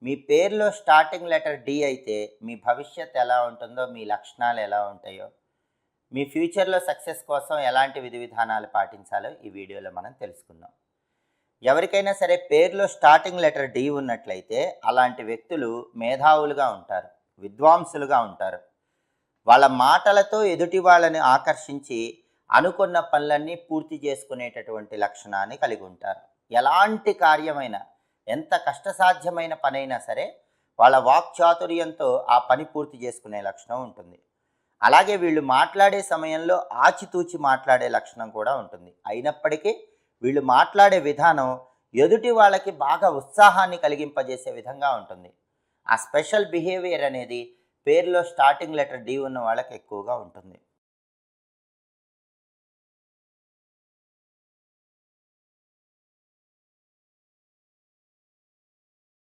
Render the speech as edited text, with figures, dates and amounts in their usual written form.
మీ పేరులో starting letter D అయితే మీ భవిష్యత్ ఎలా ఉంటుందో, మీ లక్షణాలు ఎలా ఉంటాయో, మీ ఫ్యూచర్లో సక్సెస్ కోసం ఎలాంటి విధి విధానాలు పాటించాలో ఈ వీడియోలో మనం తెలుసుకుందాం. ఎవరికైనా సరే పేరులో స్టార్టింగ్ లెటర్ డి ఉన్నట్లయితే అలాంటి వ్యక్తులు మేధావులుగా ఉంటారు, విద్వాంసులుగా ఉంటారు. వాళ్ళ మాటలతో ఎదుటి వాళ్ళని ఆకర్షించి అనుకున్న పనులన్నీ పూర్తి చేసుకునేటటువంటి లక్షణాన్ని కలిగి ఉంటారు. ఎలాంటి కార్యమైనా, ఎంత కష్టసాధ్యమైన పనైనా సరే వాళ్ళ వాక్చాతుర్యంతో ఆ పని పూర్తి చేసుకునే లక్షణం ఉంటుంది. అలాగే వీళ్ళు మాట్లాడే సమయంలో ఆచితూచి మాట్లాడే లక్షణం కూడా ఉంటుంది. అయినప్పటికీ వీళ్ళు మాట్లాడే విధానం ఎదుటి వాళ్ళకి బాగా ఉత్సాహాన్ని కలిగింపజేసే విధంగా ఉంటుంది. ఆ స్పెషల్ బిహేవియర్ అనేది పేరులో స్టార్టింగ్ లెటర్ డి ఉన్న వాళ్ళకి ఎక్కువగా ఉంటుంది.